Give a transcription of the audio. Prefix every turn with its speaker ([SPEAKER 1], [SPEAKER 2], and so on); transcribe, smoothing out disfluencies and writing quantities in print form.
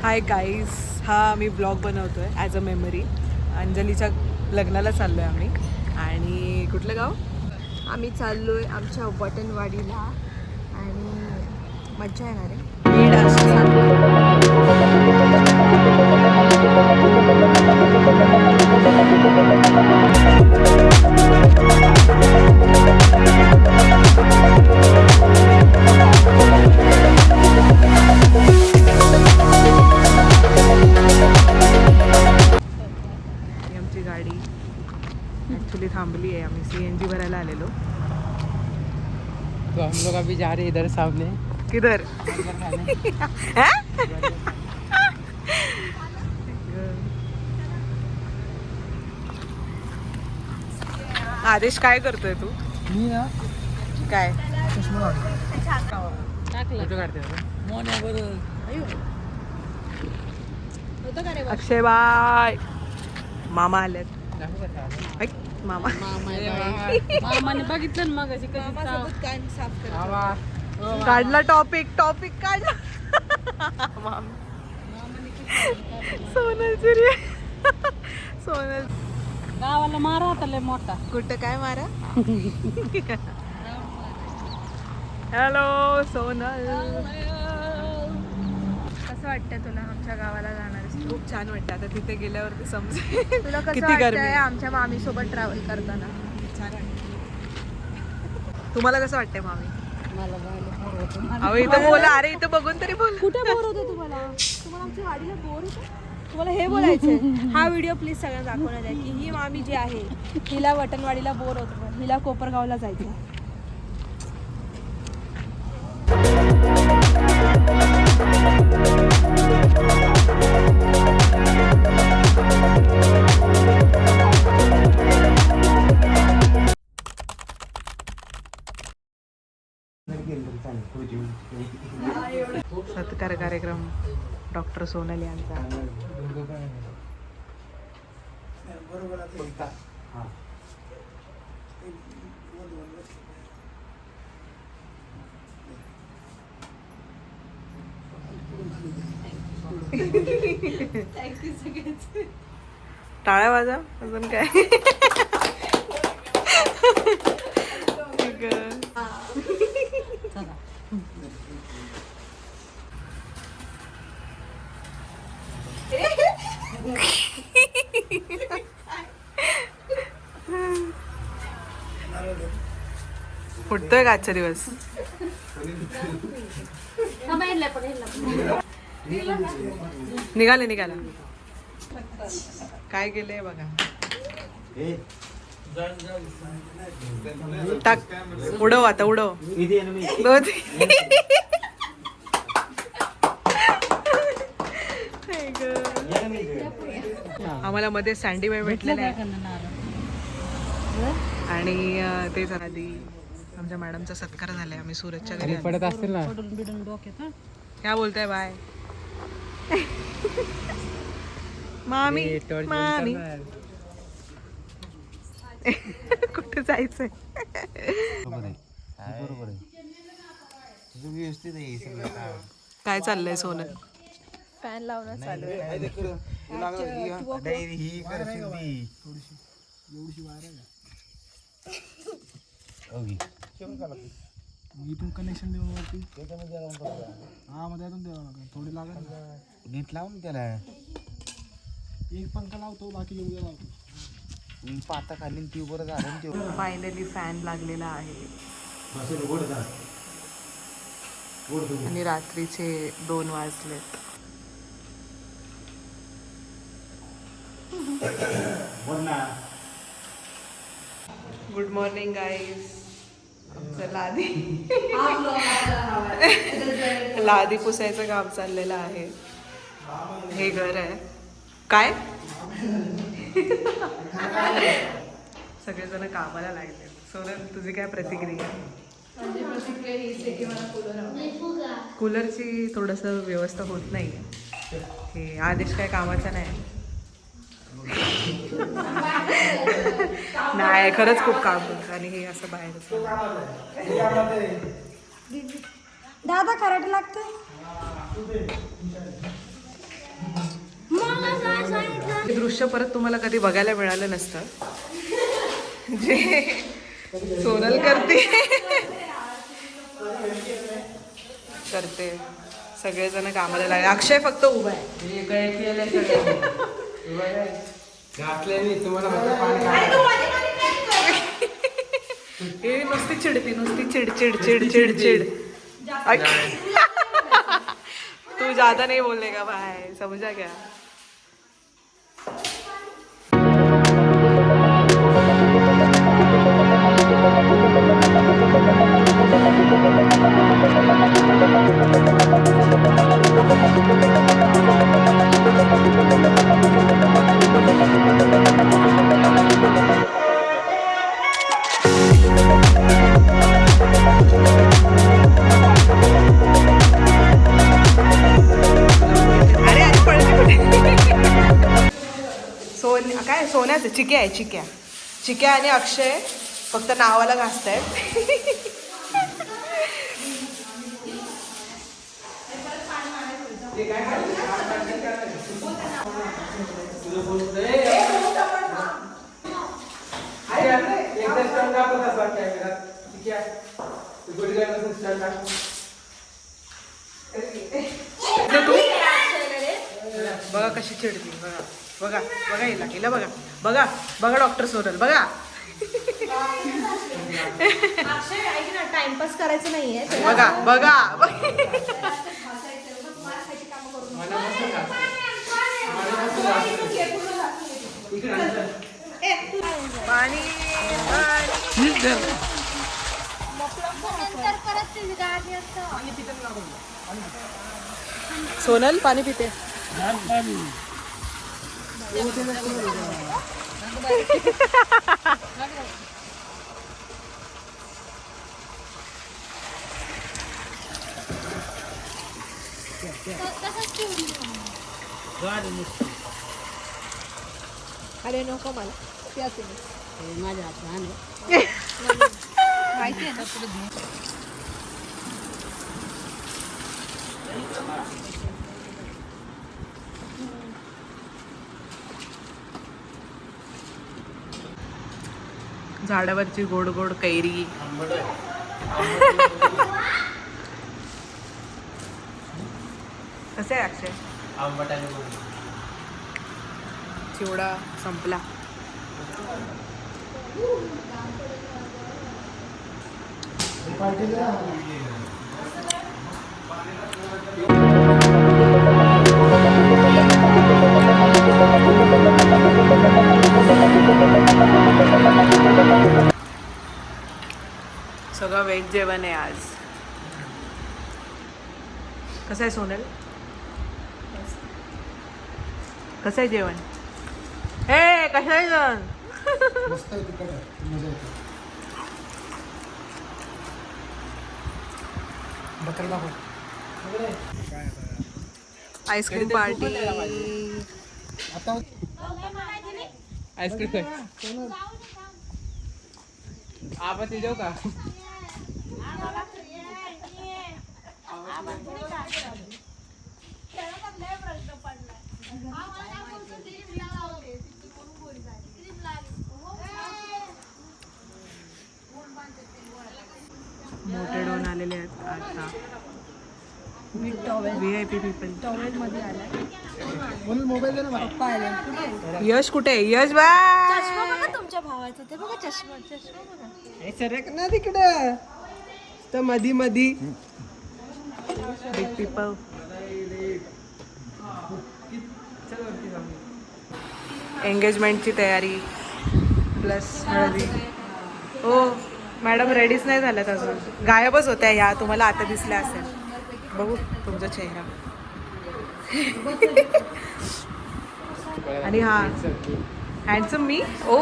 [SPEAKER 1] Hi guys, हा आम्ही blog बनवतोय ॲज अ मेमरी. अंजलीच्या लग्नाला चाललोय आम्ही. आणि कुठलं गाव?
[SPEAKER 2] आम्ही चाललोय आमच्या वटणवाडीला आणि मज्जा येणार आहे.
[SPEAKER 1] बीड आमची गाडी ॲक्च्युली थांबली आहे. आम्ही CNG भरायला आलेलो.
[SPEAKER 3] तो हम लोग अभी जा रहे हैं इधर सामने.
[SPEAKER 1] किधर? आदेश, काय करतोय तू?
[SPEAKER 3] मी ना
[SPEAKER 1] काय
[SPEAKER 3] फोटो काढते
[SPEAKER 1] अक्षय बाय, मामा आलेत. ऐक, मामा.
[SPEAKER 2] मामाने बघितलं मग
[SPEAKER 1] काढला टॉपिक काढला. सोनल चिरी. सोनल
[SPEAKER 2] गावाला मारा होता लय मोठा.
[SPEAKER 1] कुठं काय मारा? हॅलो सोनल,
[SPEAKER 2] कसं वाटतं तुला आमच्या गावाला जाणार?
[SPEAKER 1] खूप छान वाटतं. आता तिथे गेल्यावरती समजेल
[SPEAKER 2] तुला कसं
[SPEAKER 1] किती गरमी
[SPEAKER 2] वाटतंय आमच्या मामी सोबत ट्रॅव्हल करताना?
[SPEAKER 1] छान वाटतं. तुम्हाला कसं वाटतंय मामी?
[SPEAKER 2] मला बोर होतं.
[SPEAKER 1] अहो इथं बोला, अरे इथं बघून तरी बोला.
[SPEAKER 2] कुठे बोर होतं तुम्हाला? आमच्या गाडीला बोर होतं? तुम्हाला हे बोलायचं. हा व्हिडिओ प्लीज सगळ्यांना दाखवण्यात आहे की ही मामी जी आहे हिला वटणवाडीला बोर होतं, हिला कोपरगावला जायचं.
[SPEAKER 1] सत्कार कार्यक्रम डॉक्टर सोनल यांचा. टाळ्या वाजा. अजून काय? फुटतोय का आजचा दिवस? निघाला. काय केलंय बघा. टाक, उडव आता, उडव. आम्हाला मध्ये सँडीबाई भेटलेले आहे आणि ते आधी आमच्या मॅडमचा सत्कार झालाय. आम्ही सूरजच्या घरी
[SPEAKER 3] पडत असतील ना.
[SPEAKER 1] क्या बोलताय बाय? मामी मामी कुठे जायचंय? काय चाललंय सोनल?
[SPEAKER 2] फॅन लावणं चालू आहे.
[SPEAKER 3] इथून कनेक्शन देऊन वरती हा मध्ये अजून द्यावं लागेल. थोडी लागेल. नीट लावून त्याला एक पंखा लावतो, बाकी उद्या लावतो. पाता खाली ट्यूबवर झालं.
[SPEAKER 1] फायनली फॅन लागलेला आहे आणि रात्रीचे 2 वाजलेत. Good morning guys. आमचं लादी पुसायचं काम चाललेलं आहे. हे घर आहे काय? सगळेजण कामाला लागले. सोनल, तुझी काय प्रतिक्रिया? कूलरची थोडंसं व्यवस्था होत नाही. हे आदेश काय कामाचा नाही. नाही, खरंच खूप काम करतं आणि हे असं बाहेरच.
[SPEAKER 2] दादा कराटे लागतं.
[SPEAKER 1] दृश्य परत तुम्हाला कधी बघायला मिळालं नसतं जे सोनल करते सगळेजण कामाला लागले. अक्षय फक्त उभा आहे. हे नुसती चिडती नुसती चिड चिड चिड चिड चिड. तू ज्यादा नहीं बोलने का भाई, समझा क्या? काय सोन्याचं चिक्या आहे चिक्या. चिक्या आणि अक्षय फक्त नावाला घासतायत. बघा कशी चिडती. बघा बघा बघा हिला हिला बघा बघा बघा डॉक्टर सोनल बघा.
[SPEAKER 2] टाइमपास करायचं नाहीये.
[SPEAKER 1] बघा बघा पाणी सोनल पाणी पिते.
[SPEAKER 2] अरे नको मला माझ्या हात माहिती आहे ना तुला.
[SPEAKER 1] झाडावरची गोड गोड कैरी. कसं आहे अक्षय? चिवडा संपला. सगळं व्हेज जेवण आहे आज. कसं आहे सोनल? कसं आहे जेवण? हे कसं आहे जेवण?
[SPEAKER 3] मस्त आहे, तिखट आहे, मजा येते. बकरला
[SPEAKER 1] आईस्क्रीम पार्टी.
[SPEAKER 3] आता
[SPEAKER 1] आईस्क्रीम आपण ते जाऊ का? मोठे डोन आलेले आहेत आता. VIP people.
[SPEAKER 2] टॉवेल मध्ये आलाय.
[SPEAKER 3] म्हणून मोबाईल दे ना मला.
[SPEAKER 2] पप्पा आले. कुठे आहे?
[SPEAKER 1] यश कुठे आहे? यश
[SPEAKER 2] चष्मा
[SPEAKER 1] बाय.
[SPEAKER 2] बघा तुमच्या भावाचा. ते बघा चष्मा चष्मा बघा.
[SPEAKER 1] हे सरक ना तिकडं तर मधी मधी. Big people. एंगेजमेंटची तयारी प्लस हळदी. हो मॅडम रेडीच नाही झाल्यात अजून. गायबच होत्या ह्या. तुम्हाला आता दिसल्या असेल. बघू तुमचा चेहरा. आणि हा हँडसम मी. ओ